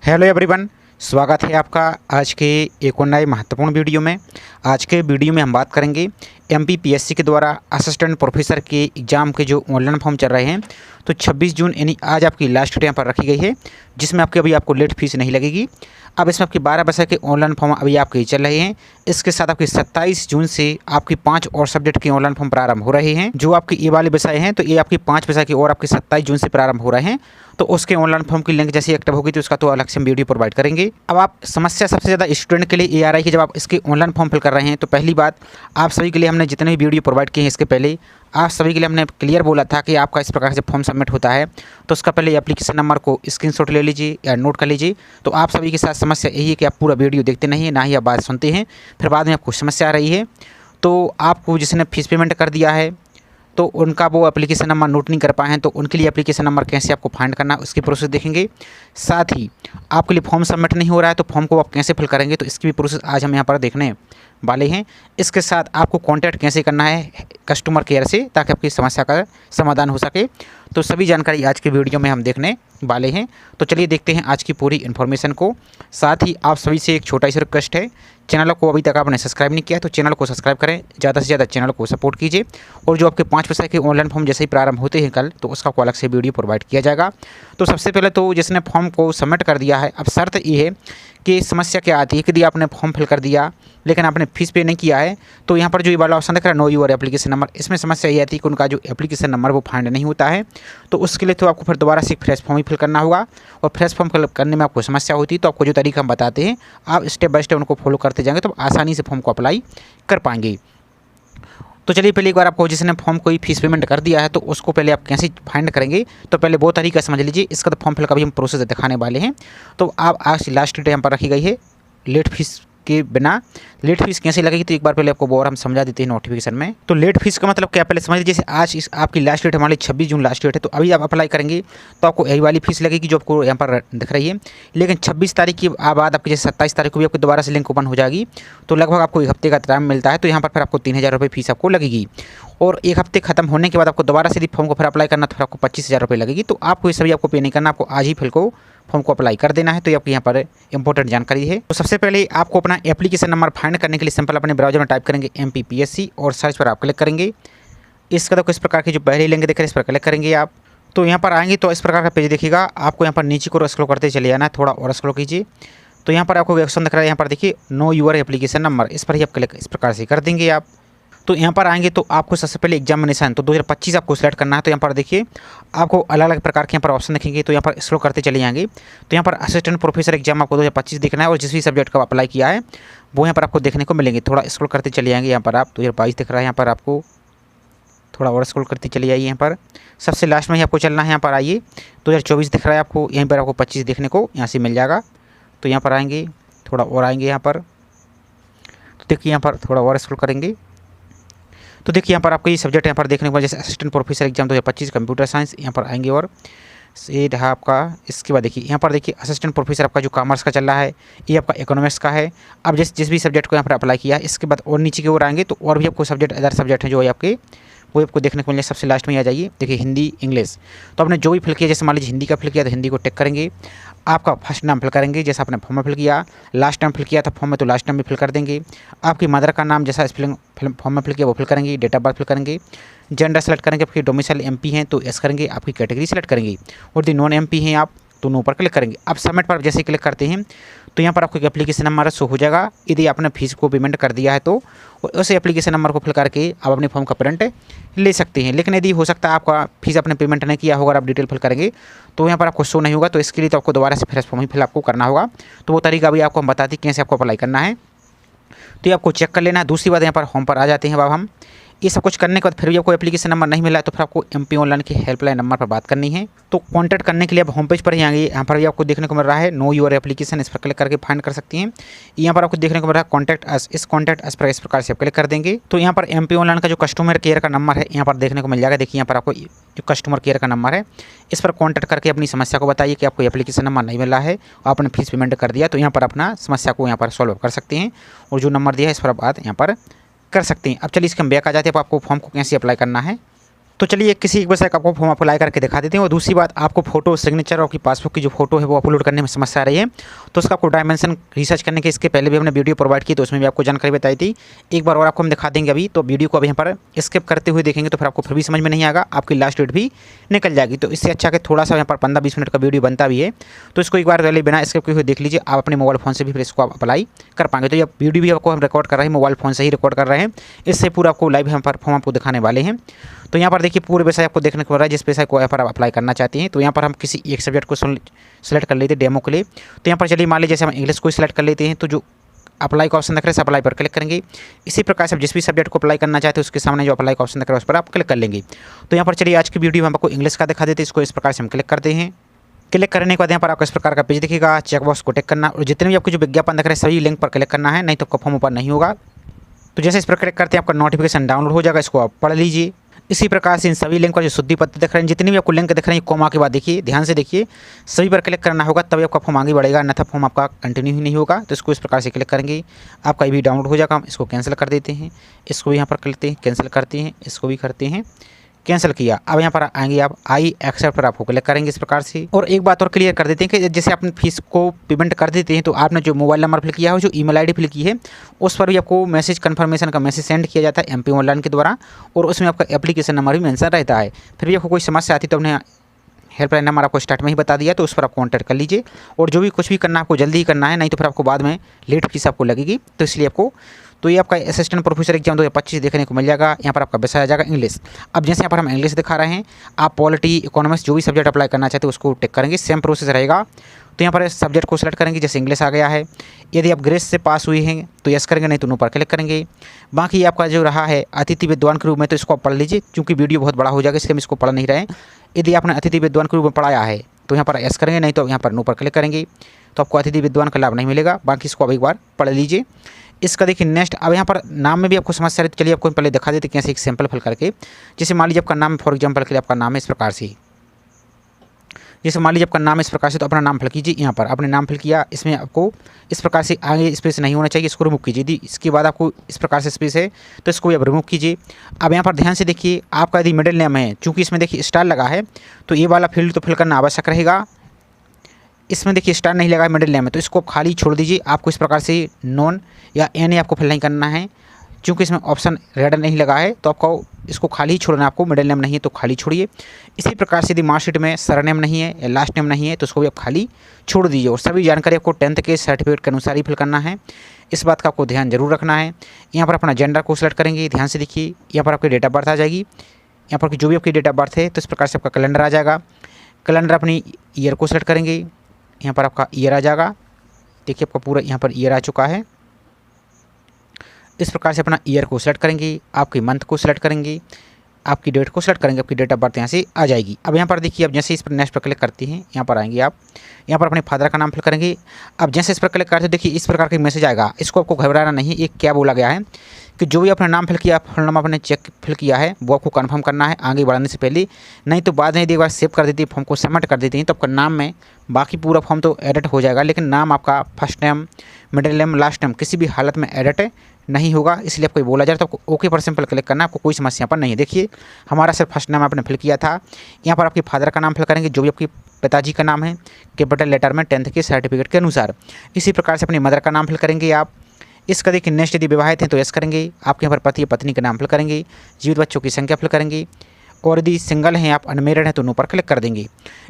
Hello everyone, स्वागत है आपका आज के एक और नए महत्वपूर्ण वीडियो में। आज के वीडियो में हम बात करेंगे एमपीपीएससी के द्वारा असिस्टेंट प्रोफेसर के एग्ज़ाम के जो ऑनलाइन फॉर्म चल रहे हैं। तो 26 जून यानी आज आपकी लास्ट डेट यहाँ पर रखी गई है, जिसमें आपको लेट फीस नहीं लगेगी। अब इसमें आपकी 12 विषय के ऑनलाइन फॉर्म अभी आपके चल रहे हैं। इसके साथ आपकी 27 जून से आपकी 5 और सब्जेक्ट के ऑनलाइन फॉर्म प्रारंभ हो रहे हैं। जो आपके ये वाले विषय हैं तो ये आपकी 5 विषय की और आपके 27 जून से प्रारंभ हो रहे हैं। तो उसके ऑनलाइन फॉर्म की लिंक जैसे एक्टिव होगी तो उसका तो अलग से हम वीडियो प्रोवाइड करेंगे। अब आप समस्या सबसे ज़्यादा स्टूडेंट के लिए ये आ रहा है कि जब आप इसके ऑनलाइन फॉर्म फिल कर रहे हैं तो पहली बात, आप सभी के लिए हमने जितने भी वीडियो प्रोवाइड किए हैं इसके पहले आप सभी के लिए हमने क्लियर बोला था कि आपका इस प्रकार से फॉर्म सबमिट होता है तो उसका पहले एप्लीकेशन नंबर को स्क्रीनशॉट ले लीजिए या नोट कर लीजिए। तो आप सभी के साथ समस्या यही है कि आप पूरा वीडियो देखते नहीं हैं, ना ही आप बात सुनते हैं, फिर बाद में आपको समस्या आ रही है। तो आपको जिसने फीस पेमेंट कर दिया है तो उनका वो एप्लीकेशन नंबर नोट नहीं कर पाए हैं, तो उनके लिए एप्लीकेशन नंबर कैसे आपको फाइंड करना है उसकी प्रोसेस देखेंगे। साथ ही आपके लिए फॉर्म सबमिट नहीं हो रहा है तो फॉर्म को आप कैसे फिल करेंगे तो इसकी भी प्रोसेस आज हम यहाँ पर देखने वाले हैं। इसके साथ आपको कांटेक्ट कैसे करना है कस्टमर केयर से ताकि आपकी समस्या का समाधान हो सके, तो सभी जानकारी आज के वीडियो में हम देखने वाले हैं। तो चलिए देखते हैं आज की पूरी इन्फॉर्मेशन को। साथ ही आप सभी से एक छोटा सा रिक्वेस्ट है, चैनल को अभी तक आपने सब्सक्राइब नहीं किया तो चैनल को सब्सक्राइब करें, ज़्यादा से ज़्यादा चैनल को सपोर्ट कीजिए। और जो आपके 5 विषय के ऑनलाइन फॉर्म जैसे ही प्रारंभ होते हैं कल, तो उसका को अलग से वीडियो प्रोवाइड किया जाएगा। तो सबसे पहले तो जिसने फॉर्म को सबमिट कर दिया है, अब शर्त ये है कि समस्या क्या आती है कि यदि आपने फॉर्म फिल कर दिया लेकिन आपने फीस पे नहीं किया है तो यहाँ पर जो ये वाला ऑप्शन दिख रहा है नो यूर एप्लीकेशन नंबर, इसमें समस्या ये आती है कि उनका जो एप्लीकेशन नंबर वो फाइंड नहीं होता है। तो उसके लिए तो आपको फिर दोबारा से फ्रेश फॉर्म ही फिल करना होगा, और फ्रेश फॉर्म फिल करने में आपको समस्या होती है तो आपको जो तरीका हम बताते हैं आप स्टेप बाय स्टेप उनको फॉलो करते जाएंगे तो आसानी से फॉर्म को अप्लाई कर पाएंगे। तो चलिए पहले एक बार आपको जिसने फॉर्म कोई फीस पेमेंट कर दिया है तो उसको पहले आप कैसे फाइंड करेंगे, तो पहले वो तरीका समझ लीजिए। इसका तो फॉर्म फिल का भी हम प्रोसेस दिखाने वाले हैं। तो आप आज लास्ट डेट यहाँ पर रखी गई है लेट फीस के बिना। लेट फीस कैसे लगेगी तो एक बार पहले आपको और हम समझा देते हैं नोटिफिकेशन में। तो लेट फीस का मतलब क्या पहले समझ लीजिए। जैसे आज इस आपकी लास्ट डेट हमारी 26 जून लास्ट डेट है, तो अभी आप अप्लाई करेंगे तो आपको यही वाली फीस लगेगी जो आपको यहाँ पर दिख रही है। लेकिन 26 तारीख के बाद आपकी जैसे 27 तारीख को भी आपको दोबारा से लिंक ओपन हो जाएगी, तो लगभग आपको 1 हफ्ते का टाइम मिलता है। तो यहाँ पर फिर आपको 3000 रुपये फीस आपको लगेगी, और 1 हफ्ते खत्म होने के बाद आपको दोबारा से फॉर्म को फिर अप्लाई करना तो फिर आपको 25,000 रुपये लगेगी। तो आपको ये सभी आपको पे नहीं करना, आपको आज ही फिल को फॉर्म को अप्लाई कर देना है। तो ये आपकी यहाँ पर इंपॉर्टेंट जानकारी है। तो सबसे पहले आपको अपना एप्लीकेशन नंबर फाइंड करने के लिए सिंपल अपने ब्राउजर में टाइप करेंगे एमपीपीएससी और सर्च पर आप क्लिक करेंगे। इसका तो किस प्रकार की जो पहले लिंक देख रहे हैं इस पर क्लिक करेंगे आप। तो यहाँ पर आएंगे तो इस प्रकार का पेज देखिएगा। आपको यहाँ पर नीचे को स्क्रॉल करते चले जाना है, थोड़ा और स्क्रॉल कीजिए। तो यहाँ पर आपको ऑप्शन दिख रहा है, यहाँ पर देखिए नो यूर एप्लीकेशन नंबर, इस पर ही आप क्लिक इस प्रकार से कर देंगे आप। तो यहाँ पर आएंगे तो आपको सबसे पहले एग्जामिनेशन तो 2025 आपको सिलेक्ट करना है। तो यहाँ पर देखिए आपको अलग अलग प्रकार के यहाँ पर ऑप्शन दिखेंगे, तो यहाँ पर स्क्रॉल करते चले जाएंगे। तो यहाँ पर असिस्टेंट प्रोफेसर एग्जाम आपको 2025 देखना है, और जिस भी सब्जेक्ट का अप्लाई किया है वो यहाँ पर आपको देखने को मिलेंगे। थोड़ा स्क्रॉल करते चले जाएंगे, यहाँ पर आप 2022 दिख रहा है, यहाँ पर आपको थोड़ा और स्क्रॉल करते चले जाइए। यहाँ पर सबसे लास्ट में ही आपको चलना है, यहाँ पर आइए 2024 दिख रहा है आपको, यहीं पर आपको 25 देखने को यहाँ से मिल जाएगा। तो यहाँ पर आएंगे थोड़ा और आएंगे यहाँ पर, तो देखिए यहाँ पर थोड़ा और स्क्रॉल करेंगे तो देखिए यहाँ पर आपको ये सब्जेक्ट यहाँ पर देखने को जैसे assistant professor exam 2025 computer science, यहाँ पर आएंगे और ये रहा आपका। इसके बाद देखिए यहाँ पर देखिए असिस्टेंट प्रोफेसर आपका जो कॉमर्स का चल रहा है ये आपका इकोनॉमिक्स का है। अब जिस भी सब्जेक्ट को यहाँ पर अप्लाई किया है इसके बाद और नीचे की ओर आएंगे तो और भी आपको सब्जेक्ट अदर सब्जेक्ट हैं जो आपके वो आपको देखने को मिले। सबसे लास्ट में आ जाइए, देखिए हिंदी इंग्लिश। तो आपने जो भी फिल किया, जैसे मान लीजिए हिंदी का फिल किया तो हिंदी को टिक करेंगे। आपका फर्स्ट नाम फिल करेंगे जैसा आपने फॉर्म में फिल किया, लास्ट टाइम फिल किया था फॉर्म में तो लास्ट टाइम भी फिल कर देंगे। आपकी मदर का नाम जैसा स्पेलिंग फॉर्म में फिल किया वो फिल करेंगे, डेट ऑफ बर्थ फिल करेंगे, जेंडर सेलेक्ट करेंगे, आपकी डोमिसाइल एमपी हैं तो एस करेंगे, आपकी कैटेगरी सेलेक्ट करेंगे, और यदि नॉन एमपी हैं आप तो नो पर क्लिक करेंगे। अब सबमिट पर जैसे क्लिक करते हैं तो यहाँ पर आपको एक एप्लीकेशन नंबर शो हो जाएगा यदि आपने फीस को पेमेंट कर दिया है तो, उस एप्लीकेशन नंबर को फिल करके आप अपने फॉर्म का प्रिंट ले सकते हैं। लेकिन यदि हो सकता है आपका फीस आपने पेमेंट नहीं किया होगा, आप डिटेल फिल करेंगे तो यहाँ पर आपको शो नहीं होगा। तो इसके लिए तो आपको दोबारा से फ्रेश फॉर्म ही फिल आपको करना होगा। तो वो तरीका भी आपको हम बताते हैं कैसे आपको अप्लाई करना है, तो ये आपको चेक कर लेना है। दूसरी बात यहाँ पर होम पर आ जाते हैं। अब हम ये सब कुछ करने के बाद फिर भी आपको एप्लीकेशन नंबर नहीं मिला है तो फिर आपको एमपी ऑनलाइन के हेल्पलाइन नंबर पर बात करनी है। तो कॉन्टैक्ट करने के लिए आप होम पेज पर ही आएंगे, यहाँ पर भी आपको देखने को मिल रहा है नो यूर एप्लीकेशन, इस पर क्लिक करके फाइंड कर सकती हैं। यहाँ पर आपको देखने को मिल रहा है कॉन्टैक्ट अस, इस कॉन्टैक्ट अस पर इस प्रकार से आप क्लिक कर देंगे। तो यहाँ पर एमपी ऑनलाइन का जो कस्टमर केयर का नंबर है यहाँ पर देखने को मिल जाएगा। देखिए यहाँ पर आपको जो कस्टमर केयर का नंबर है इस पर कॉन्टैक्ट करके अपनी समस्या को बताइए कि आपको एप्लीकेशन नंबर नहीं मिला है, आपने फीस पेमेंट कर दिया, तो यहाँ पर अपना समस्या को यहाँ पर सॉल्व कर सकते हैं, और जो नंबर दिया है इस पर आप बात यहाँ पर कर सकते हैं। अब चलिए इसके हम बैक आ जाते हैं। आपको फॉर्म को कैसे अप्लाई करना है तो चलिए किसी एक वजह से आपको फॉर्म अप्लाई करके दिखा देते हैं। और दूसरी बात, आपको फोटो सिग्नेचर और आपकी पासबुक की जो फोटो है वो अपलोड करने में समस्या आ रही है, तो उसका आपको डायमेंशन रिसर्च करने के इसके पहले भी हमने वीडियो प्रोवाइड की, तो उसमें भी आपको जानकारी बताई थी। एक बार और आपको हम दिखा देंगे अभी, तो वीडियो को अभी यहाँ पर स्किप करते हुए देखेंगे तो फिर आपको फिर भी समझ में नहीं आएगा, आपकी लास्ट डेट भी निकल जाएगी। तो इससे अच्छा कि थोड़ा सा यहाँ पर 15-20 मिनट का वीडियो बनता भी है, तो इसको एक बार पहले बिना स्किप किए हुए देख लीजिए। आप अपने मोबाइल फ़ोन से भी फिर इसको आप अप्लाई कर पाएंगे। तो ये वीडियो भी आपको हम रिकॉर्ड कर रहे हैं, मोबाइल फ़ोन से ही रिकॉर्ड कर रहे हैं, इससे पूरा आपको लाइव यहाँ पर फॉर्म आपको दिखाने वाले हैं। तो यहाँ पर देखिए पूरे विषय आपको देखने को मिल रहा है, जिस विषय को यहाँ पर आप अप्लाई करना चाहते हैं। तो यहाँ पर हम किसी एक सब्जेक्ट को सेलेक्ट कर लेते हैं डेमो के लिए। तो यहाँ पर चलिए मान लीजिए जैसे हम इंग्लिश को सिलेक्ट कर लेते हैं, तो जो अप्लाई का ऑप्शन दिख रहा है अप्लाई पर क्लिक करेंगे। इसी प्रकार से जिस भी सब्जेक्ट को अप्लाई करना चाहते हैं उसके सामने जो अप्लाई का ऑप्शन दिख रहा है उस पर आप क्लिक कर लेंगे। तो यहाँ पर चलिए आज की वीडियो हम आपको इंग्लिश का दिखा देते हैं, इसको इस प्रकार से हम क्लिक करते हैं। क्लिक करने के बाद यहाँ पर आपको इस प्रकार का पेज दिखेगा, चेकबॉक्स को टिक करना और जितने भी आपको जो विज्ञापन दिख रहे हैं सभी लिंक पर क्लिक करना है, नहीं तो आपका फॉर्म ऊपर नहीं होगा। तो जैसे इस पर क्लिक करते हैं आपका नोटिफिकेशन डाउनलोड हो जाएगा, इसको आप पढ़ लीजिए। इसी प्रकार से इन सभी लिंक पर जो शुद्धि पत्र दिख रहे हैं, जितनी भी आपको लिंक दिख रहे हैं कोमा के बाद देखिए, ध्यान से देखिए, सभी पर क्लिक करना होगा तभी आपका फॉर्म आगे बढ़ेगा, अन्यथा फॉर्म आपका कंटिन्यू ही नहीं होगा। तो इसको इस प्रकार से क्लिक करेंगे, आपका ये भी डाउनलोड हो जाएगा। हम इसको कैंसिल कर देते हैं, इसको भी यहाँ पर करते हैं कैंसिल करते हैं, इसको भी करते हैं कैंसिल किया। अब यहाँ पर आएंगे आप आई एक्सेप्ट पर आपको क्लिक करेंगे इस प्रकार से। और एक बात और क्लियर कर देते हैं कि जैसे आपने फीस को पेमेंट कर देते हैं तो आपने जो मोबाइल नंबर फिल किया है, जो ईमेल आईडी फिल की है, उस पर भी आपको मैसेज कन्फर्मेशन का मैसेज सेंड किया जाता है MP ऑनलाइन के द्वारा, और उसमें आपका एप्लीकेशन नंबर भी मेंशन रहता है। फिर भी आपको कोई समस्या आती तो हमने हेल्पलाइन नंबर आपको स्टार्ट में ही बता दिया, तो उस पर आप कॉन्टैक्ट कर लीजिए। और जो भी कुछ भी करना आपको जल्दी ही करना है, नहीं तो फिर आपको बाद में लेट फीस आपको लगेगी। तो इसलिए आपको तो ये आपका असिस्टेंट प्रोफेसर एग्जाम 2025 देखने को मिल जाएगा। यहाँ पर आपका विषय आ जाएगा इंग्लिश। अब जैसे यहाँ पर हम इंग्लिश दिखा रहे हैं, आप पॉलिटी इकोनॉमिक्स जो भी सब्जेक्ट अप्लाई करना चाहते हैं उसको टिक करेंगे, सेम प्रोसेस रहेगा। तो यहाँ पर सब्जेक्ट को सिलेक्ट करेंगे, जैसे इंग्लिश आ गया है। यदि आप ग्रेस से पास हुए हैं तो यस करेंगे, नहीं तो नो पर क्लिक करेंगे। बाकी आपका जो रहा है अतिथि विद्वान के रूप में, तो इसको आप पढ़ लीजिए क्योंकि वीडियो बहुत बड़ा हो जाएगा, इसलिए हम इसको पढ़ नहीं रहे हैं। यदि आपने अतिथि विद्वान के रूप में पढ़ाया है तो यहाँ पर यस करेंगे, नहीं तो यहाँ पर नो पर क्लिक करेंगे, तो आपको अतिथि विद्वान का लाभ नहीं मिलेगा। बाकी इसको अब एक बार पढ़ लीजिए। इसका देखिए नेक्स्ट, अब यहाँ पर नाम में भी आपको समस्या है, तो चलिए आपको पहले दिखा देते हैं कैसे एक सैंपल फिल करके। जैसे मान लीजिए आपका नाम, फॉर एग्जांपल के लिए आपका नाम है इस प्रकार से, जैसे मान लीजिए आपका नाम इस प्रकार से, तो अपना नाम फिल कीजिए। यहाँ पर आपने नाम फिल किया, इसमें आपको इस प्रकार से आगे स्पेस नहीं होना चाहिए, इसको रिमूव कीजिए। यदि इसके बाद आपको इस प्रकार से स्पेस है तो इसको भी आप रिमूव कीजिए। अब यहाँ पर ध्यान से देखिए, आपका यदि मिडिल नेम है, चूँकि इसमें देखिए स्टार लगा है, तो ये वाला फील्ड तो फिल करना आवश्यक रहेगा। इसमें देखिए स्टार नहीं लगा है मिडिल नेम में, तो इसको खाली छोड़ दीजिए। आपको इस प्रकार से नॉन या NA आपको फिल नहीं करना है, क्योंकि इसमें ऑप्शन रेड नहीं लगा है, तो आपको इसको खाली ही छोड़ना है। आपको मिडिल नेम नहीं है तो खाली छोड़िए। इसी प्रकार से यदि मार्कशीट में सरनेम नहीं है या लास्ट नेम नहीं है तो उसको भी आप खाली छोड़ दीजिए। और सभी जानकारी आपको 10th के सर्टिफिकेट के अनुसार ही फिल करना है, इस बात का आपको ध्यान जरूर रखना है। यहाँ पर अपना जेंडर को सिलेक्ट करेंगे, ध्यान से देखिए, यहाँ पर आपकी डेट ऑफ बर्थ आ जाएगी। यहाँ पर जो भी आपकी डेट ऑफ बर्थ है तो इस प्रकार से आपका कैलेंडर आ जाएगा। कैलेंडर अपनी ईयर को सिलेक्ट करेंगे, यहाँ पर आपका ईयर आ जाएगा। देखिए आपका पूरा यहाँ पर ईयर आ चुका है। इस प्रकार से अपना ईयर को सिलेक्ट करेंगे, आपकी मंथ को सिलेक्ट करेंगे, आपकी डेट को सिलेक्ट करेंगे, आपकी डेट ऑफ बर्थ यहाँ से आ जाएगी। अब यहाँ पर देखिए, अब जैसे इस पर नेक्स्ट पर क्लिक करते हैं, यहाँ पर आएंगे आप, यहाँ पर अपने फादर का नाम फिल करेंगे। अब जैसे इस पर क्लिक करते हैं देखिए इस प्रकार का मैसेज आएगा, इसको आपको घबराना नहीं। एक क्या बोला गया है कि जो भी अपना नाम फिल किया, फुल नाम आपने चेक फिल किया है, वो आपको कंफर्म करना है आगे बढ़ाने से पहले, नहीं तो बाद में यदि एक बार सेव कर देती है, फॉर्म को सबमिट कर देती हैं, तो आपका नाम में बाकी पूरा फॉर्म तो एडिट हो जाएगा, लेकिन नाम आपका first name, middle name, last name किसी भी हालत में एडिट नहीं होगा। इसलिए आपको बोला जाए तो आपको ओके पर सिंपल क्लिक करना है, आपको कोई समस्या पर नहीं है। देखिए हमारा सिर्फ फर्स्ट नाम आपने फिल किया था। यहाँ पर आपके फादर का नाम फिल करेंगे, जो भी आपके पिताजी का नाम है, कैपिटल लेटर में 10th के सर्टिफिकेट के अनुसार। इसी प्रकार से अपनी मदर का नाम फिल करेंगे आप। इसका देखिए नेक्स्ट, यदि विवाहित हैं तो यस करेंगे, आपके यहाँ पर पति या पत्नी का नाम फिल करेंगे, जीवित बच्चों की संख्या फिल करेंगे, और यदि सिंगल हैं आप, अनमेरिड हैं तो नो पर क्लिक कर देंगे।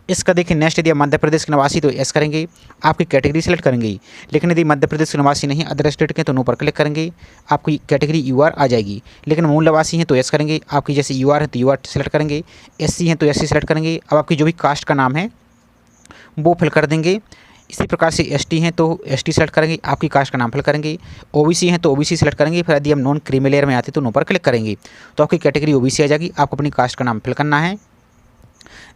इसका देखिए नेक्स्ट, यदि आप मध्य प्रदेश के निवासी तो यस करेंगे, आपकी कैटेगरी सेलेक्ट करेंगे। लेकिन यदि मध्य प्रदेश के निवासी नहीं, अदर स्टेट के, तो नो पर क्लिक करेंगे, आपकी कैटेगरी UR आ जाएगी। लेकिन मूल निवासी हैं तो यस करेंगे, आपकी जैसे UR है तो UR सेलेक्ट करेंगे, SC हैं तो SC सेलेक्ट करेंगे। अब आपकी जो भी कास्ट का नाम है वो फिल कर देंगे। इसी प्रकार से ST हैं तो ST सेलेक्ट करेंगे, आपकी कास्ट का नाम फिल करेंगे। OBC हैं तो OBC सेलेक्ट करेंगे। फिर यदि हम नॉन क्रीमी लेयर में आते तो नो पर क्लिक करेंगे, तो आपकी कैटेगरी OBC आ जाएगी। आपको अपनी कास्ट का नाम फिल करना है।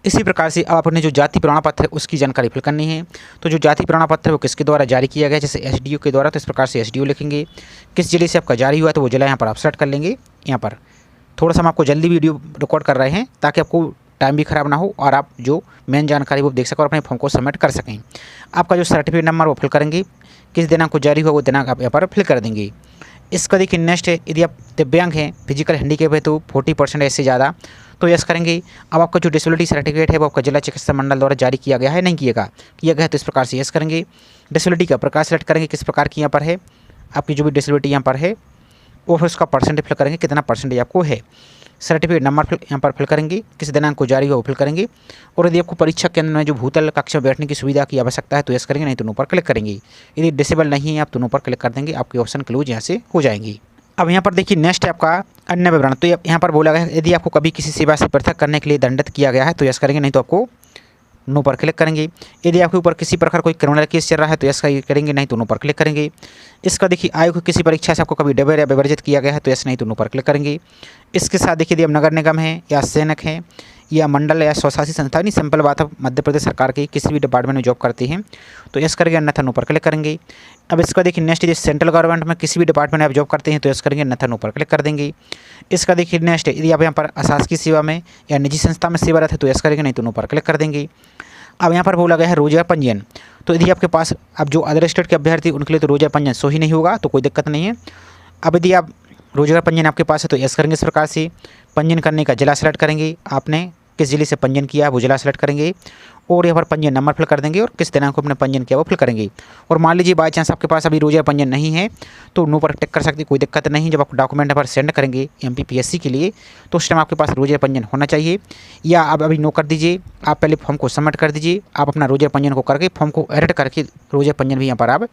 इसी प्रकार से अब अपने जो जाति प्रमाण पत्र है उसकी जानकारी फिल करनी है। तो जो जाति प्रमाण पत्र है वो किसके द्वारा जारी किया गया है, जैसे SDO के द्वारा, तो इस प्रकार से SDO लिखेंगे। किस जिले से आपका जारी हुआ है तो वो जिला यहाँ पर आप सेलेक्ट कर लेंगे। यहाँ पर थोड़ा सा हम आपको जल्दी वीडियो रिकॉर्ड कर रहे हैं ताकि आपको टाइम भी ख़राब ना हो और आप जो मेन जानकारी वो देख सकें और अपने फॉर्म को सबमिट कर सकें। आपका जो सर्टिफिकेट नंबर वो फिल करेंगे, किस दिनांक को जारी हुआ वो दिनांक आप यहाँ पर फिल कर देंगे। इसका देखिए नेक्स्ट है, यदि आप दिव्यांग हैं, फिजिकल हैंडीकैप है तो 40% से ज़्यादा तो यस करेंगे। अब आपका जो डिसेबिलिटी सर्टिफिकेट है वो आपका जिला चिकित्सा मंडल द्वारा जारी किया गया है, नहीं किया गया है तो इस प्रकार से यस करेंगे। डिसेबिलिटी का प्रकार सेलेक्ट करेंगे, किस प्रकार की यहाँ पर है आपकी जो भी डिसेबिलिटी यहाँ पर है, और फिर उसका परसेंटेज फिल करेंगे, कितना परसेंटेज आपको है। सर्टिफिकेट नंबर यहाँ पर फिल करेंगे, किस दिनांक को जारी हो वो फिल करेंगे। और यदि आपको परीक्षा केंद्र में जो भूतल कक्षा में बैठने की सुविधा की आवश्यकता है तो यस करेंगे, नहीं तो नो पर क्लिक करेंगे। यदि डिसेबल नहीं है आप तो नो पर क्लिक कर देंगे, आपके ऑप्शन क्लोज यहाँ से हो जाएंगी। अब यहाँ पर देखिए नेक्स्ट है आपका अन्य विवरण। तो यहाँ पर बोला गया है यदि आपको कभी किसी सेवा से पृथक करने के लिए दंडित किया गया है तो यस करेंगे, नहीं तो आपको नो पर क्लिक करेंगे। यदि आपके ऊपर किसी प्रकार कोई क्रिमिनल केस चल रहा है तो यस करेंगे, नहीं तो नो पर क्लिक करेंगे। इसका देखिए आयोग किसी परीक्षा से आपको कभी डबल या विवर्जित किया गया है तो यस, नहीं तो नो पर क्लिक करेंगे। इसके साथ देखिए यदि आप नगर निगम है या सैनिक हैं या मंडल या स्वशासी संस्था, नहीं सिंपल बात है, मध्य प्रदेश सरकार की किसी भी डिपार्टमेंट में जॉब करते हैं तो यस करेंगे, अन्यथा नो पर क्लिक करेंगे। अब इसका देखिए नेक्स्ट यदि सेंट्रल गवर्नमेंट में किसी भी डिपार्टमेंट में आप जॉब करते हैं तो यस करेंगे, अन्यथा नो पर क्लिक कर देंगे। इसका देखिए नेक्स्ट यदि आप यहाँ पर अशासकीय सेवा में या निजी संस्था में सेवारत है तो यस करेंगे, नहीं तो नो पर क्लिक कर देंगे। अब यहाँ पर बोला गया है रोजगार पंजीयन। तो यदि आपके पास अब जो अदर स्टेट के अभ्यर्थी उनके लिए तो रोजगार पंजीयन सो ही नहीं होगा, तो कोई दिक्कत नहीं है। अब यदि आप रोजगार पंजीयन आपके पास है तो यस करेंगे। इस प्रकार से पंजीयन करने का जिला सेलेक्ट करेंगे, आपने किस जिले से पंजीयन किया वो जिला सेलेक्ट करेंगे, और यहाँ पर पंजीयन नंबर फिल कर देंगे और किस दिनांक को अपने पंजीयन किया वो फिल करेंगे। और मान लीजिए बाई चांस आपके पास अभी रोजगार पंजीयन नहीं है तो नो पर टिक कर सकते, कोई दिक्कत नहीं। जब आप डॉक्यूमेंट पर सेंड करेंगे MPPSC के लिए तो उस टाइम आपके पास रोजगार पंजीयन होना चाहिए, या आप अभी नो कर दीजिए, आप पहले फॉर्म को सबमिट कर दीजिए। आप अपना रोजगार पंजीयन को करके फॉर्म को एडिट करके रोजगार पंजीयन भी यहाँ पर आप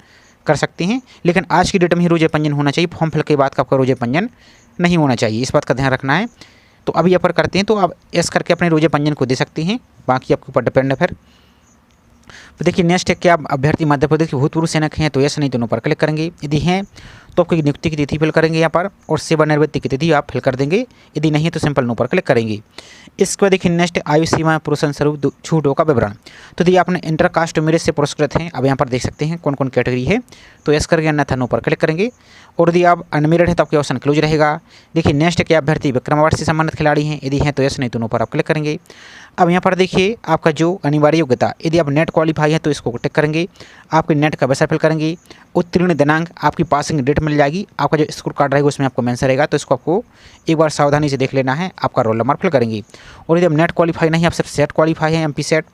कर सकते हैं, लेकिन आज की डेट में ही रोजगार पंजीयन होना चाहिए। फॉर्म फिल के बाद का आपका रोजगार पंजीयन नहीं होना चाहिए, इस बात का ध्यान रखना है। तो अभी यहाँ पर करते हैं तो आप यस करके अपने रोजगार पंजीयन को दे सकते हैं, बाकी आपके ऊपर डिपेंड है। फिर तो देखिए नेक्स्ट है, क्या आप अभ्यर्थी मध्य प्रदेश के भूतपूर्व सैनिक हैं तो यस, नहीं तो नो पर क्लिक करेंगे। यदि हैं तो आपकी नियुक्ति की तिथि फिल करेंगे यहाँ पर, और सेवानिवृत्ति की तिथि आप फिल कर देंगे। यदि नहीं है तो सिंपल नो पर क्लिक करेंगे। इसके बाद देखिए नेक्स्ट आयु सीमा पुरुषन स्वरूप छूटों का विवरण। तो यदि आपने इंटर कास्ट मेरिट से पुरस्कृत हैं, अब यहाँ पर देख सकते हैं कौन कौन कैटेगरी है, तो यस करेंगे, अन्यथा नो पर क्लिक करेंगे। और यदि आप अनमेरिड है तो आपके ऑप्शन क्लोज रहेगा। देखिए नेक्स्ट क्या अभ्यर्थी विक्रम अवार्ड से संबंधित खिलाड़ी हैं, यदि हैं तो यस, नहीं तो नो पर आप क्लिक करेंगे। अब यहाँ पर देखिए आपका जो अनिवार्य योग्यता, यदि आप नेट क्वालिफाई है तो इसको टिक करेंगे, आपके नेट का विषय फिल करेंगे, उत्तीर्ण दिनांक, आपकी पासिंग डेट मिल जाएगी, आपका जो स्कोर कार्ड रहेगा उसमें आपको मेंशन रहेगा, तो इसको आपको एक बार सावधानी से देख लेना है। आपका रोल नंबर फिल करेंगे। और यदि आप नेट क्वालिफाई नहीं, आप सिर्फ सेट क्वालिफाई है MP सेट,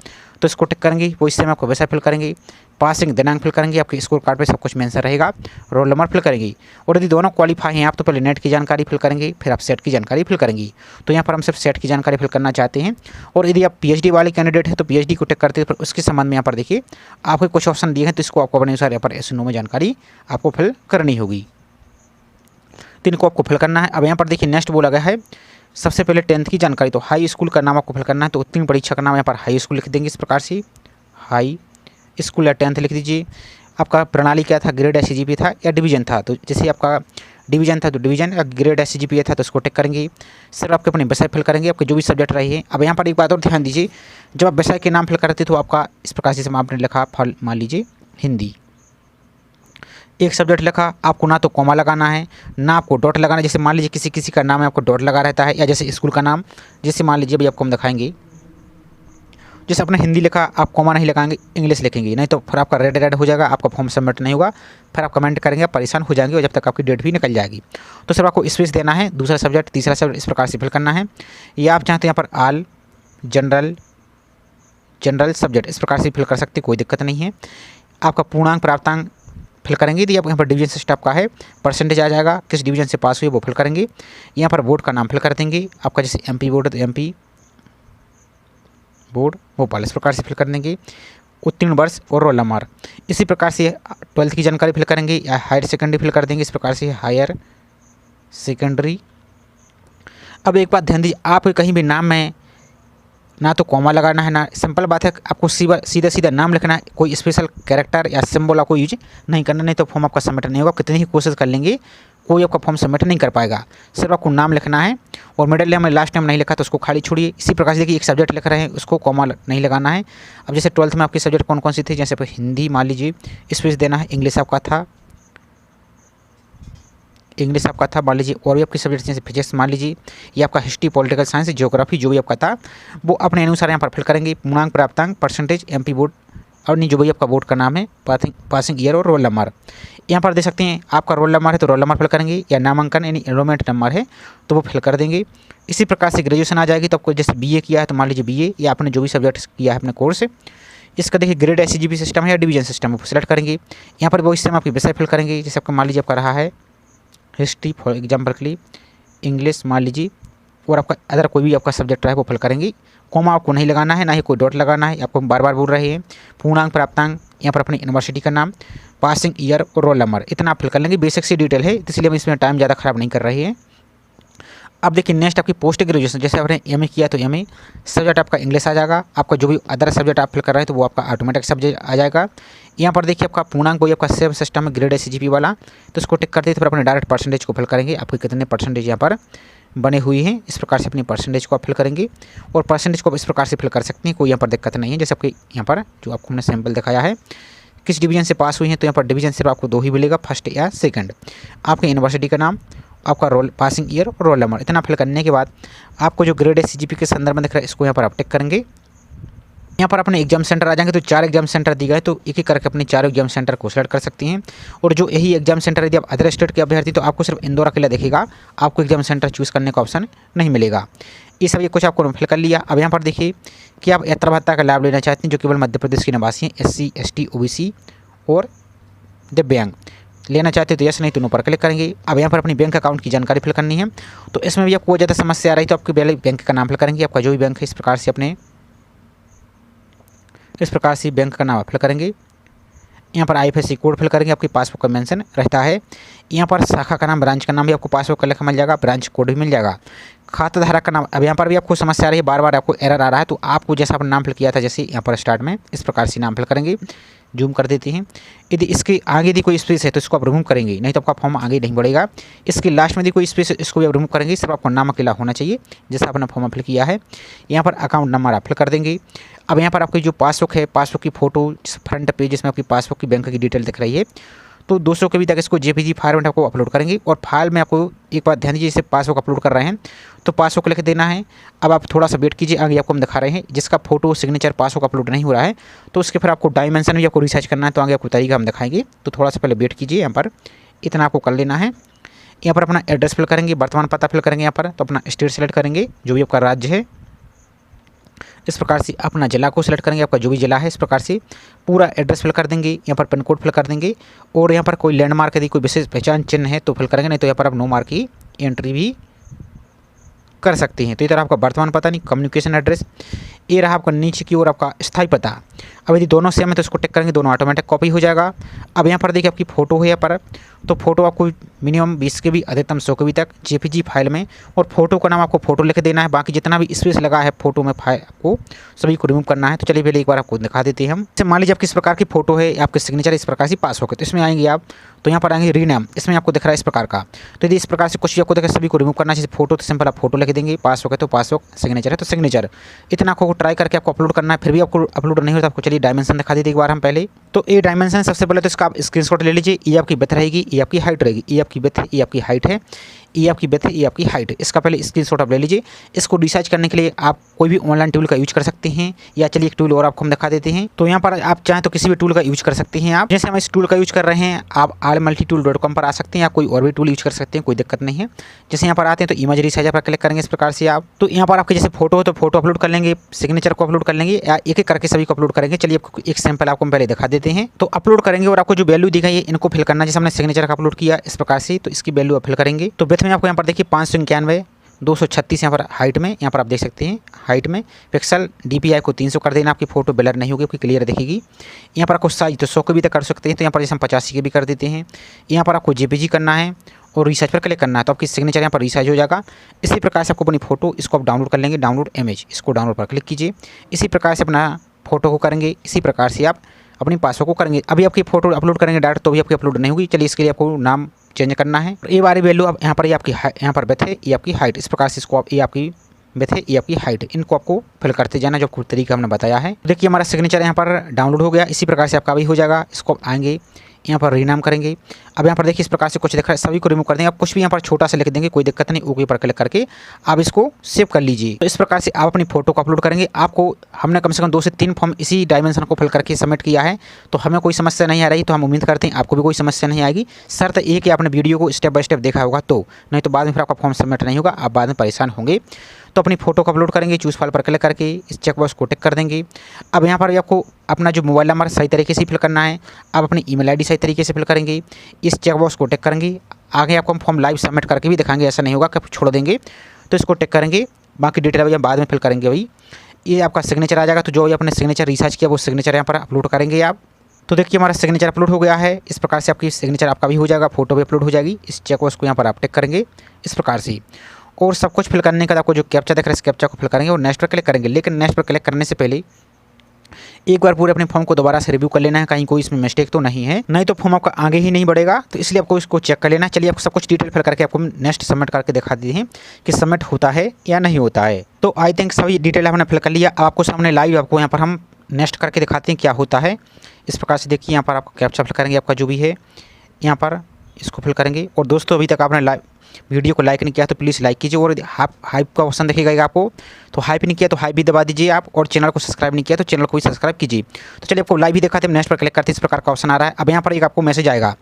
तो इसको टिक करेंगे, वो इससे आपको विषय फिल करेंगे, पासिंग दिनांक फिल करेंगे, आपके स्कोर कार्ड पे सब कुछ मेंशन रहेगा, रोल नंबर फिल करेंगे। और यदि दोनों क्वालिफाई हैं आप तो पहले नेट की जानकारी फिल करेंगे, फिर आप सेट की जानकारी फिल करेंगे। तो यहाँ पर हम सिर्फ सेट की जानकारी फिल करना चाहते हैं। और यदि आप PhD वाले कैंडिडेट हैं तो PhD को टिक करते हैं, फिर उसके संबंध में यहाँ पर देखिए आपको कुछ ऑप्शन दिए हैं, तो इसको आपको अपने अनुसार यहाँ पर yes no में जानकारी आपको फिल करनी होगी, तो इनको आपको फिल करना है। अब यहाँ पर देखिए नेक्स्ट बोला गया है सबसे पहले 10th की जानकारी, तो हाई स्कूल का नाम आपको फिल करना है, तो उत्तीर्ण परीक्षा का नाम यहाँ पर हाई स्कूल लिख देंगे। इस प्रकार से हाई स्कूल या 10th लिख दीजिए। आपका प्रणाली क्या था, ग्रेड SCGP था या डिवीजन था, तो जैसे आपका डिवीजन था तो डिवीजन, या ग्रेड SCGPA था तो उसको टिक करेंगे। सिर्फ आपके अपने विषय फिल करेंगे, आपके जो भी सब्जेक्ट रहे हैं। अब यहाँ पर एक बात और ध्यान दीजिए, जब आप विषय के नाम फिल करते तो आपका इस प्रकार से आपने लिखा, मान लीजिए हिंदी, एक सब्जेक्ट लिखा, आपको ना तो कॉमा लगाना है ना आपको डॉट लगाना है। जैसे मान लीजिए किसी का नाम है आपको डॉट लगा रहता है, या जैसे स्कूल का नाम, जैसे मान लीजिए अभी आपको हम दिखाएंगे, जैसे आपने हिंदी लिखा आप कॉमा नहीं लगाएंगे, इंग्लिश लिखेंगे, नहीं तो फिर आपका रेड हो जाएगा, आपका फॉर्म सबमिट नहीं होगा, फिर आप कमेंट करेंगे, आप परेशान हो जाएंगे, और जब तक आपकी डेट भी निकल जाएगी। तो सिर्फ आपको स्पेस देना है, दूसरा सब्जेक्ट तीसरा सब्जेक्ट इस प्रकार से फिल करना है। या आप चाहते हैं यहाँ पर ऑल जनरल सब्जेक्ट इस प्रकार से फिल कर सकते, कोई दिक्कत नहीं है। आपका पूर्णांक प्राप्तांक फिल करेंगे। यदि आप यहाँ पर डिवीजन सिस्टम आपका है, परसेंटेज आ जाएगा, किस डिवीजन से पास हुए वो फिल करेंगे। यहाँ पर बोर्ड का नाम फिल कर देंगे, आपका जैसे MP बोर्ड है तो MP बोर्ड भोपाल इस प्रकार से फिल कर देंगे। उत्तीर्ण वर्ष और रोल नंबर, इसी प्रकार से 12th की जानकारी फिल करेंगे, या हायर सेकेंडरी फिल कर देंगे, इस प्रकार से हायर सेकेंडरी। अब एक बात ध्यान दीजिए, आप कहीं भी नाम में ना तो कॉमा लगाना है, ना सिंपल बात है, आपको सीधा नाम लिखना है, कोई स्पेशल कैरेक्टर या सिंबल आपको यूज नहीं करना, नहीं तो फॉर्म आपका सबमिट नहीं होगा। कितनी ही कोशिश कर लेंगे कोई आपका फॉर्म सबमिट नहीं कर पाएगा। सिर्फ आपको नाम लिखना है, और मिडिल नेम में लास्ट नेम नहीं लिखा तो उसको खाली छोड़िए। इसी प्रकार से देखिए एक सब्जेक्ट लिख रहे हैं, उसको कॉमा नहीं लगाना है। अब जैसे 12th में आपके सब्जेक्ट कौन कौन सी थे, जैसे आपको हिंदी मान लीजिए स्पेस देना है, इंग्लिश आपका था मान लीजिए, और भी आपके सब्जेक्ट जैसे फिजिक्स मान लीजिए, ये आपका हिस्ट्री, पॉलिटिकल साइंस, ज्योग्राफी जो भी आपका था वो अपने अनुसार यहाँ पर फिल करेंगे। पूर्णांक प्राप्तांक परसेंटेज MP बोर्ड और नहीं जो भी आपका बोर्ड का नाम है, पासिंग ईयर और रोल नंबर। यहाँ पर देख सकते हैं आपका रोल नंबर है तो रोल नंबर फिल करेंगे, या नामांकन यानी एनरोलमेंट नंबर है तो वो फिल कर देंगे। इसी प्रकार से ग्रेजुएशन आ जाएगी तो आपको जैसे बीए किया है तो मान लीजिए बीए, या आपने जो भी सब्जेक्ट किया है अपने कोर्स से, इसका देखिए ग्रेड एससीजीपी सिस्टम है या डिवीजन सिस्टम है, सेलेक्ट करेंगे। यहाँ पर वो इससे आपकी विषय फिल करेंगे, जैसे आपका मान लीजिए आपका रहा है हिस्ट्री फॉर एग्जाम्पल के लिए, इंग्लिश मान लीजिए, और आपका अदर कोई भी आपका सब्जेक्ट रहा है वो फिल करेंगे। कॉमा आपको नहीं लगाना है, ना ही कोई डॉट लगाना है, आपको बार बार बोल रहे हैं। पूर्णांक प्राप्तांक, यहाँ पर अपनी यूनिवर्सिटी का नाम, पासिंग ईयर और रोल नंबर, इतना आप फिल कर लेंगे। बेसिक सी डिटेल है इसलिए हम इसमें टाइम ज़्यादा ख़राब नहीं कर रहे हैं। अब देखिए नेक्स्ट आपकी पोस्ट ग्रेजुएशन, जैसे आपने एमए किया तो एमए सब्जेक्ट आपका इंग्लिश आ जाएगा। आपका जो भी अदर सब्जेक्ट आप फिल कर रहे हैं तो वो आपका ऑटोमेटिक सब्जेक्ट आ जाएगा। यहाँ पर देखिए आपका पूर्णांक वही आपका सेम सिस्टम है ग्रेड एससीजीपी वाला, तो इसको टिक करते हैं तो फिर अपने डायरेक्ट परसेंटेज को फिल करेंगे, आपके कितने परसेंटेज यहाँ पर बने हुए हैं। इस प्रकार से अपनी परसेंटेज को आप फिल करेंगे, और परसेंटेज को इस प्रकार से फिल कर सकते हैं, कोई यहाँ पर दिक्कत नहीं है। जैसे आपके यहाँ पर जो आपको हमने सैम्पल दिखाया है, किस डिवीजन से पास हुई हैं, तो यहाँ पर डिवीजन सिर्फ आपको 2 ही मिलेगा, फर्स्ट या सेकंड। आपके यूनिवर्सिटी का नाम, आपका रोल, पासिंग ईयर और रोल नंबर, इतना फिल करने के बाद आपको जो ग्रेड एससीजीपी के संदर्भ में दिख रहा है इसको यहाँ पर आप टिक करेंगे। यहाँ पर अपने एग्जाम सेंटर आ जाएंगे तो 4 एग्जाम सेंटर दिए गए, तो एक एक करके अपने 4 एग्जाम सेंटर को सेलेक्ट कर सकती हैं। और जो यही एग्जाम सेंटर यदि आप अदर स्टेट के अभ्यर्थी तो आपको सिर्फ इंदौर अकेला दिखेगा, आपको एग्जाम सेंटर चूज़ करने का ऑप्शन नहीं मिलेगा। ये सब ये कुछ आपको फिल कर लिया। अब यहाँ पर देखिए कि आप यात्रा भत्ता का लाभ लेना चाहते हैं जो केवल मध्य प्रदेश के निवासी हैं, SC ST OBC और दिव्यांग लेना चाहते हैं तो यस, नहीं तो नो पर क्लिक करेंगे। अब यहाँ पर अपनी बैंक अकाउंट की जानकारी फिल करनी है, तो इसमें भी आपको ज़्यादा समस्या आ रही तो आपके पहले बैंक का नाम फिल करेंगे, आपका जो भी बैंक है इस प्रकार से बैंक का नाम फिल करेंगे। यहाँ पर IFSC कोड फिल करेंगे, आपकी पासबुक का मेंशन रहता है। यहाँ पर शाखा का नाम, ब्रांच का नाम भी आपको पासबुक का लिखा मिल जाएगा, ब्रांच कोड भी मिल जाएगा। खाता धारक का नाम, अब यहाँ पर भी आपको समस्या आ रही है, बार बार आपको एरर आ रहा है, तो आपको जैसा आपने नाम फिल किया था जैसे यहाँ पर स्टार्ट में इस प्रकार से नाम फिल करेंगे। जूम कर देते हैं। यदि इसके आगे यदि कोई स्पेस है तो इसको आप रिमूव करेंगे, नहीं तो आपका फॉर्म आगे नहीं बढ़ेगा। इसके लास्ट में यदि कोई स्पेस है इसको भी आप रिमूव करेंगे, सिर्फ आपको नाम अकेला होना चाहिए जैसा आपने फॉर्म फिल किया है। यहाँ पर अकाउंट नंबर आप फिल कर देंगे। अब यहाँ पर आपकी जो पासबुक है, पासबुक की फ़ोटो फ्रंट पेज जिसमें आपकी पासबुक की बैंक की डिटेल दिख रही है, तो 200 के भी तक इसको JPG फॉर्मेट आपको अपलोड करेंगे। और फाइल में आपको एक बात ध्यान दीजिए, जैसे पासबुक अपलोड कर रहे हैं तो पासबुक लिख देना है। अब आप थोड़ा सा वेट कीजिए, आगे आपको हम दिखा रहे हैं जिसका फोटो सिग्नेचर पासबुक अपलोड नहीं हो रहा है तो उसके फिर आपको डायमेंशन भी आपको रिसर्च करना है, तो आगे आपको तरीका हम दिखाएंगे। तो थोड़ा सा पहले वेट कीजिए, यहाँ पर इतना आपको कर लेना है। यहाँ पर अपना एड्रेस फिल करेंगे, वर्तमान पता फिल करेंगे, यहाँ पर तो अपना स्टेट सेलेक्ट करेंगे जो भी आपका राज्य है। इस प्रकार से अपना जिला को सिलेक्ट करेंगे, आपका जो भी जिला है इस प्रकार से पूरा एड्रेस फिल कर देंगे। यहाँ पर पिन कोड फिल कर देंगे, और यहाँ पर कोई लैंडमार्क यदि कोई विशेष पहचान चिन्ह है तो फिल करेंगे, नहीं तो यहाँ पर आप नो मार्क की एंट्री भी कर सकते हैं। तो इधर आपका वर्तमान पता नहीं, कम्युनिकेशन एड्रेस, ये रहा आपका नीचे की ओर आपका स्थायी पता। अब यदि दोनों सेम है तो इसको टिक करेंगे, दोनों ऑटोमेटिक कॉपी हो जाएगा। अब यहाँ पर देखिए आपकी फ़ोटो है यहाँ पर, तो फोटो आपको मिनिमम 20 KB अधिकतम 100 KB तक JPG फाइल में, और फोटो का नाम आपको फोटो लिख देना है। बाकी जितना भी स्पेस लगा है फोटो में फाइल आपको सभी को रिमूव करना है। तो चलिए पहले एक बार आपको दिखा देते हैं हम। जैसे मान लीजिए आप किस प्रकार की फोटो है, आपके सिग्नेचर इस प्रकार से पास हो गए, तो इसमें आएंगे आप, तो यहाँ पर आएंगे रीनेम, इसमें आपको दिख रहा है इस प्रकार का। तो यदि इस प्रकार से कुछ भी आपको देखा सभी को रिमूव करना है, जैसे फोटो तो सिंपल आप फोटो लिख देंगे, पास हो गए तो पास हो, सिग्नेचर है तो सिग्नेचर, इतना आपको ट्राई करके आपको अपलोड करना है। फिर भी आपको अपलोड नहीं होता, आपको चलिए डायमेंशन दिखा देते एक बार हम पहले। तो ये डायमेंशन सबसे पहले तो इसका आप स्क्रीनशॉट ले लीजिए। ये आपकी विड्थ रहेगी, ये आपकी हाइट रहेगी, ये आपकी विड्थ है, ये आपकी हाइट है, ये आपकी विड्थ है, ये आपकी हाइट है। इसका पहले स्क्रीनशॉट आप ले लीजिए। इसको रिसर्च करने के लिए आप कोई भी ऑनलाइन टूल का यूज कर सकते हैं, या चलिए एक टूल और आपको हम दिखा देते हैं। तो यहाँ पर आप चाहें तो किसी भी टूल का यूज कर सकते हैं। आप जैसे हम इस टूल का यूज कर रहे हैं, आप allmultitool.com पर आ सकते हैं, या कोई और भी टूल यूज कर सकते हैं, कोई दिक्कत नहीं है। जैसे यहाँ पर आते हैं तो इमेज रिसाइजर पर क्लिक करेंगे इस प्रकार से आप, तो यहाँ पर आपके जैसे फोटो हो तो फोटो अपलोड कर लेंगे, सिग्नेचर को अपलोड कर लेंगे, या एक एक करके सभी को अपलोड करेंगे। चलिए आपको एक सैंपल आपको हम पहले दिखा देते हैं। तो अपलोड करेंगे और आपको जो वैल्यू दिखाई है इनको फिल करना, जैसे हमने सिग्नेचर का अपलोड किया इस प्रकार से, तो इसकी वैल्यू आप फिल करेंगे। तो विड्थ में आपको यहाँ पर देखिए 591, 236 यहाँ पर हाइट में, यहाँ पर आप देख सकते हैं हाइट में पिक्सल, DPI को 300 कर देना, आपकी फोटो ब्लर नहीं होगी, आपकी क्लियर दिखेगी। यहाँ पर आपको साइज तो 100 KB तक कर सकते हैं, तो यहाँ पर जैसे हम 85 KB कर देते हैं। यहाँ पर आपको JPG करना है और रिसाइज पर क्लिक करना है, तो आपकी सिग्नेचर यहाँ पर रिसाइज हो जाएगा। इसी प्रकार से आपको अपनी फोटो इसको आप डाउनलोड कर लेंगे, डाउनलोड इमेज, इसको डाउनलोड पर क्लिक कीजिए। इसी प्रकार से अपना फोटो को करेंगे, इसी प्रकार से आप अपनी पासबुक को करेंगे। अभी आपकी फोटो अपलोड करेंगे डायरेक्ट तो भी आपकी अपलोड नहीं होगी। चलिए इसके लिए आपको नाम चेंज करना है। ये वाली वैल्यू अब यहाँ पर ये आपकी यहाँ पर विड्थ है, ये आपकी हाइट, इस प्रकार से इसको आप, ये आपकी विड्थ है, ये आपकी हाइट, इनको आपको फिल करते जाना जो तरीका हमने बताया है। देखिए हमारा सिग्नेचर यहाँ पर डाउनलोड हो गया, इसी प्रकार से आपका भी हो जाएगा। इसको आएंगे यहाँ पर रीनाम करेंगे। अब यहाँ पर देखिए इस प्रकार से कुछ दिख रहा है, सभी को रिमूव कर देंगे। आप कुछ भी यहाँ पर छोटा सा लिख देंगे, कोई दिक्कत नहीं। ओके पर क्लिक करके आप इसको सेव कर लीजिए। तो इस प्रकार से आप अपनी फोटो को अपलोड करेंगे। आपको हमने कम से कम 2 से 3 फॉर्म इसी डायमेंशन को फिल करके सबमिट किया है, तो हमें कोई समस्या नहीं आ रही। तो हम उम्मीद करते हैं आपको भी कोई समस्या नहीं आएगी। शर्त ये कि आपने वीडियो को स्टेप बाय स्टेप देखा होगा, तो नहीं तो बाद में फिर आपका फॉर्म सबमिट नहीं होगा, आप बाद में परेशान होंगे। तो अपनी फोटो को अपलोड करेंगे, चूज़ फाइल पर क्लिक करके इस चेकबॉक्स को टिक कर देंगे। अब यहाँ पर आपको अपना जो मोबाइल नंबर सही तरीके से फिल करना है, आप अपनी ईमेल आईडी सही तरीके से फिल करेंगे, इस चेकबॉक्स को टिक करेंगे। आगे आपको हम फॉर्म लाइव सबमिट करके भी दिखाएंगे, ऐसा नहीं होगा कि छोड़ देंगे। तो इसको टिक करेंगे, बाकी डिटेल भैया बाद में फिल करेंगे। भाई ये आपका सिग्नेचर आ जाएगा, तो जो आपने सिग्नेचर रिसर्च किया वो सिग्नेचर यहाँ पर अपलोड करेंगे आप। तो देखिए हमारा सिग्नेचर अपलोड हो गया है। इस प्रकार से आपकी सिग्नेचर आपका भी हो जाएगा, फोटो भी अपलोड हो जाएगी। इस चेकबॉक्स को यहाँ पर आप टिक करेंगे इस प्रकार से, और सब कुछ फिल करने के बाद आपको जो कैप्चा दिख रहा है इस कैप्चा को फिल करेंगे और नेक्स्ट पर क्लिक करेंगे। लेकिन नेक्स्ट पर क्लिक करने से पहले एक बार पूरे अपने फॉर्म को दोबारा से रिव्यू कर लेना है, कहीं कोई इसमें मिस्टेक तो नहीं है, नहीं तो फॉर्म आपका आगे ही नहीं बढ़ेगा। तो इसलिए आपको इसको चेक कर लेना है। चलिए आपको सब कुछ डिटेल फिल करके आपको नेक्स्ट सबमिट करके दिखा दिए हैं कि सबमिट होता है या नहीं होता है। तो आई थिंक सभी डिटेल हमने फिल कर लिया। आपको सामने लाइव आपको यहाँ पर हम नेक्स्ट करके दिखाते हैं क्या होता है। इस प्रकार से देखिए यहाँ पर आपको कैप्चा फिल करेंगे, आपका जो भी है यहाँ पर इसको फिल करेंगे। और दोस्तों अभी तक आपने लाइव वीडियो को लाइक नहीं किया तो प्लीज़ लाइक कीजिए, और हाइप का ऑप्शन दिखेगा आपको, तो हाइप नहीं किया तो हाइप भी दबा दीजिए आप, और चैनल को सब्सक्राइब नहीं किया तो चैनल को भी सब्सक्राइब कीजिए। तो चलिए आपको लाइव भी दिखाते हैं। नेक्स्ट पर क्लिक करते हैं, इस प्रकार का ऑप्शन आ रहा है। अब यहाँ पर एक आपको मैसेज आएगा,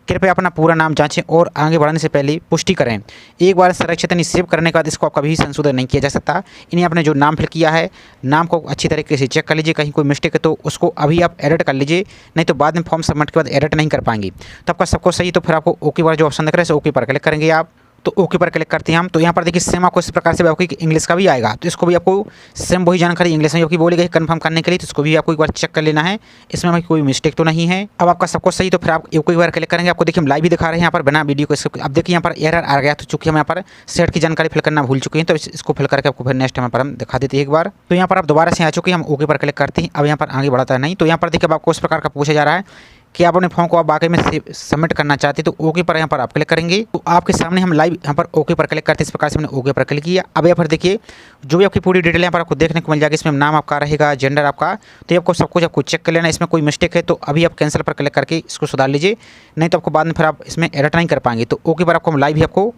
कृपया अपना पूरा नाम जांचें और आगे बढ़ने से पहले पुष्टि करें। एक बार संरक्षित यानी सेव करने के बाद इसको आप कभी संशोधन नहीं किया जा सकता। इन्हें आपने जो नाम फिल किया है, नाम को अच्छी तरीके से चेक कर लीजिए, कहीं कोई मिस्टेक है तो उसको अभी आप एडिट कर लीजिए, नहीं तो बाद में फॉर्म सबमिट के बाद एडिट नहीं कर पाएंगे। तो आपका सबको सही, तो फिर आपको ओके वाला जो ऑप्शन दिख रहा है ओके पर क्लिक करेंगे आप। तो ओके पर क्लिक करते हैं हम। तो यहाँ पर देखिए सेम आपको इस प्रकार से आपको इंग्लिश का भी आएगा, तो इसको भी आपको सेम वही जानकारी इंग्लिश में बोली गई कंफर्म करने के लिए, तो इसको भी आपको एक बार चेक कर लेना है, इसमें हमें कोई मिस्टेक तो नहीं है। अब आपका सबको सही, तो फिर आप एक बार क्लिक करेंगे। आपको देखिए हम लाइव भी दिखा रहे हैं यहाँ पर बिना वीडियो को। अब देखिए यहाँ पर एरर आ गया, तो चूंकि हम यहाँ पर सेट की जानकारी फिल करना भूल चुके हैं, तो इसको फिल करके आपको फिर नेक्स्ट टाइम पर हम दिखा देते हैं एक बार। तो यहाँ पर आप दोबारा से आ चुके हैं, हम ओके पर क्लिक करते हैं। अब यहाँ पर आगे बढ़ता है नहीं, तो यहाँ पर देखिए आपको इस प्रकार का पूछा जा रहा है कि आप अपने फॉर्म को आप वाकई में सबमिट करना चाहते हैं, तो ओके पर यहाँ पर आप क्लिक करेंगे। तो आपके सामने हम लाइव यहाँ पर ओके पर क्लिक करते हैं। इस प्रकार से हमने ओके पर क्लिक किया। अब यहाँ पर देखिए जो भी आपकी पूरी डिटेल यहाँ पर आपको देखने को मिल जाएगी। इसमें नाम आपका रहेगा, जेंडर आपका, तो ये आपको सब कुछ आपको चेक कर लेना। इसमें कोई मिस्टेक है तो अभी आप कैंसिल पर क्लिक करके इसको सुधार लीजिए, नहीं तो आपको बाद में फिर आप इसमें एडिट नहीं कर पाएंगे। तो ओके पर आपको हम लाइव ही आपको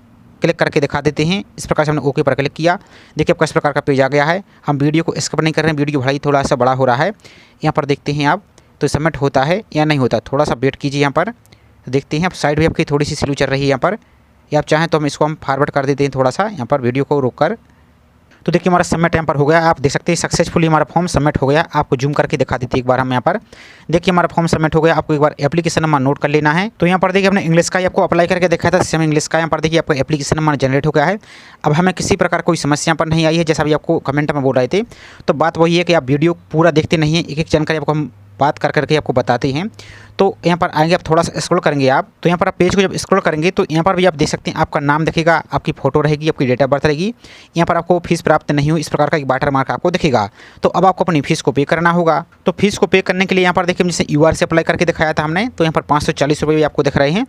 क्लिक करके दिखा देते हैं। इस प्रकार से हमने ओके पर क्लिक किया। देखिए आपका इस प्रकार का पेज आ गया है। हम वीडियो को स्किप नहीं कर रहे हैं, वीडियो भाई थोड़ा सा बड़ा हो रहा है। यहाँ पर देखते हैं आप, तो सबमिट होता है या नहीं होता, थोड़ा सा वेट कीजिए। यहाँ पर देखते हैं आप, साइड भी आपकी थोड़ी सी स्लो चल रही है यहाँ पर, या आप चाहें तो हम इसको फॉरवर्ड कर देते हैं थोड़ा सा यहाँ पर वीडियो को रोक कर। तो देखिए हमारा सबमिट यहाँ पर हो गया, आप देख सकते हैं सक्सेसफुली हमारा फॉर्म सबमिट हो गया। आपको जूम करके दिखा देते एक बार हम यहाँ पर। देखिए हमारा फॉर्म सबमिट हो गया। आपको एक बार एप्लीकेशन नंबर नोट कर लेना है। तो यहाँ पर देखिए हमने इंग्लिश का ही आपको अप्लाई करके देखा था, सेम इंग्लिश का यहाँ पर देखिए आपका एप्लीकेशन नंबर जनरेट हो गया है। अब हमें किसी प्रकार कोई समस्या पर नहीं आई है, जैसा भी आपको कमेंट में बोल रहे थे। तो बात वही है कि आप वीडियो पूरा देखते नहीं है, एक एक जानकारी आपको हम बात कर करके आपको बताते हैं। तो यहाँ पर आएंगे, आप थोड़ा सा स्क्रॉल करेंगे आप, तो यहाँ पर आप पेज को जब स्क्रॉल करेंगे तो यहाँ पर भी आप देख सकते हैं आपका नाम दिखेगा, आपकी फोटो रहेगी, आपकी डेट ऑफ बर्थ रहेगी। यहाँ पर आपको फीस प्राप्त नहीं हुई इस प्रकार का एक वाटर मार्क आपको दिखेगा। तो अब आपको अपनी फीस को पे करना होगा। तो फीस को पे करने के लिए यहाँ पर देखिए जैसे UR से अप्लाई करके दिखाया था हमने, तो यहाँ पर 540 रुपये भी आपको दिख रहे हैं।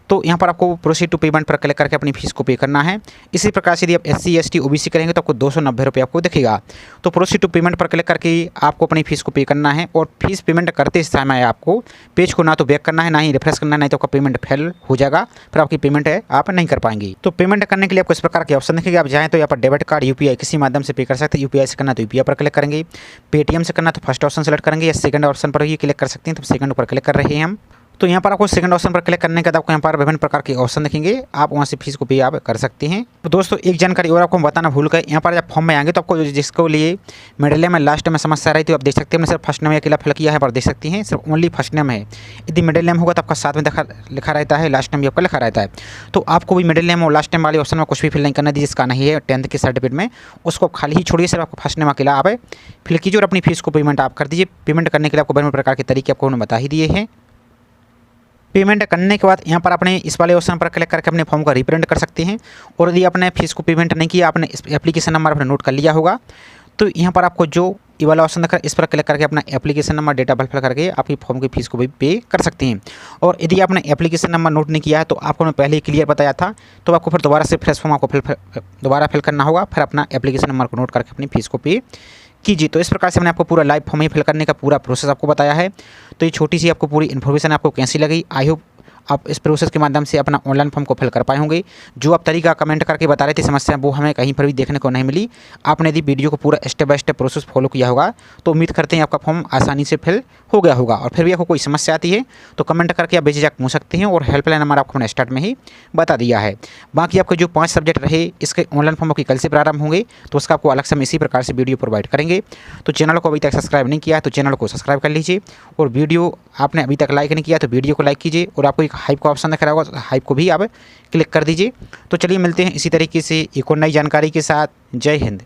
तो यहाँ पर आपको प्रोसीड टू पेमेंट पर क्लिक करके अपनी फीस को पे करना है। इसी प्रकार से यदि आप SC ST OBC करेंगे तो आपको 290 रुपये आपको दिखेगा। तो प्रोसीड टू पेमेंट पर क्लिक करके आपको अपनी फीस को पे करना है। और फीस पेमेंट करते समय आपको पेज को ना तो बैक करना है, ना ही रिफ्रेश करना है, नहीं तो आपका पेमेंट फेल हो जाएगा, फिर आपकी पेमेंट है आप नहीं कर पाएंगे। तो पेमेंट करने के लिए आपको इस प्रकार के ऑप्शन दिखेगा। आप चाहें तो यहाँ पर डेबिट कार्ड, UPI किसी माध्यम से पे कर सकते हैं। UPI से करना तो UPI पर क्लिक करेंगे, पेटीएम से करना तो फर्स्ट ऑप्शन सेलेक्ट करेंगे, या सेकंड ऑप्शन पर ही क्लिक कर सकते हैं, तो सेकंड पर क्लिक कर रहे हैं हम। तो यहाँ पर आपको सेकंड ऑप्शन पर क्लिक करने के बाद आपको यहाँ पर विभिन्न प्रकार के ऑप्शन दिखेंगे, आप वहाँ से फीस को पे आप कर सकते हैं। तो दोस्तों एक जानकारी और आपको बताना भूल गए, यहाँ पर जब फॉर्म में आएंगे तो आपको जिसको लिए मिडिल नेम में लास्ट में समस्या रही, तो आप देख सकते हैं हमने सिर्फ फर्स्ट नेम अकेला फिल किया है, पर देख सकते हैं सिर्फ ओनली फर्स्ट नेम है। यदि मिडिल नेम होगा तो आपका साथ में लिखा रहता है, लास्ट नेम भी आपका लिखा रहता है। तो आपको भी मिडिल नेम और लास्ट नेम वाले ऑप्शन में कुछ भी फिल नहीं करना दीजिए, जिसका नहीं है 10th के सर्टिफिकेट में, उसको खाली ही छोड़िए, सिर्फ आपको फर्स्ट नेम अकेला आप फिल कीजिए और अपनी फीस को पेमेंट आप कर दीजिए। पेमेंट करने के लिए आपको विभिन्न प्रकार के तरीके आपको उन्होंने बता ही दिए हैं। पेमेंट करने के बाद यहाँ पर अपने इस वाले ऑप्शन पर क्लिक करके अपने फॉर्म का रिप्रिंट कर सकते हैं। और यदि आपने फीस को पेमेंट नहीं किया, आपने इस एप्लीकेशन नंबर अपने नोट कर लिया होगा, तो यहाँ पर आपको जो ये वाला ऑप्शन दिखा इस पर क्लिक करके अपना application number, date of birth fill करके आपकी फॉर्म की फीस को भी पे कर सकते हैं। और यदि आपने एप्लीकेशन नंबर नोट नहीं किया है तो आपको मैं पहले ही क्लियर बताया था, तो आपको फिर दोबारा से फ्रेश फॉर्म आपको दोबारा फिल करना होगा, फिर अपना एप्लीकेशन नंबर को नोट करके अपनी फीस को पे कीजिए। तो इस प्रकार से मैंने आपको पूरा लाइव फॉर्म ही फिल करने का पूरा प्रोसेस आपको बताया है। तो ये छोटी सी आपको पूरी इन्फॉर्मेशन आपको कैसी लगी, आई होप आप इस प्रोसेस के माध्यम से अपना ऑनलाइन फॉर्म को फिल कर पाए होंगे। जो आप तरीका कमेंट करके बता रहे थे समस्या, वो हमें कहीं पर भी देखने को नहीं मिली। आपने यदि वीडियो को पूरा step by step process follow किया होगा तो उम्मीद करते हैं आपका फॉर्म आसानी से फिल हो गया होगा। और फिर भी आपको कोई समस्या आती है तो कमेंट करके आप बेझिझक पूछ सकते हैं, और हेल्पलाइन नंबर आपको मैंने स्टार्ट में ही बता दिया है। बाकी आपके जो 5 सब्जेक्ट रहे इसके ऑनलाइन फॉर्म आपके कल से प्रारंभ होंगे, तो उसका आपको अलग से हम इसी प्रकार से वीडियो प्रोवाइड करेंगे। तो चैनल को अभी तक सब्सक्राइब नहीं किया है तो चैनल को सब्सक्राइब कर लीजिए, और वीडियो आपने अभी तक लाइक नहीं किया तो वीडियो को लाइक कीजिए, और आपको एक हाइप का ऑप्शन दिख रहा होगा, हाइप को भी आप क्लिक कर दीजिए। तो चलिए मिलते हैं इसी तरीके से एक और नई जानकारी के साथ। जय हिंद।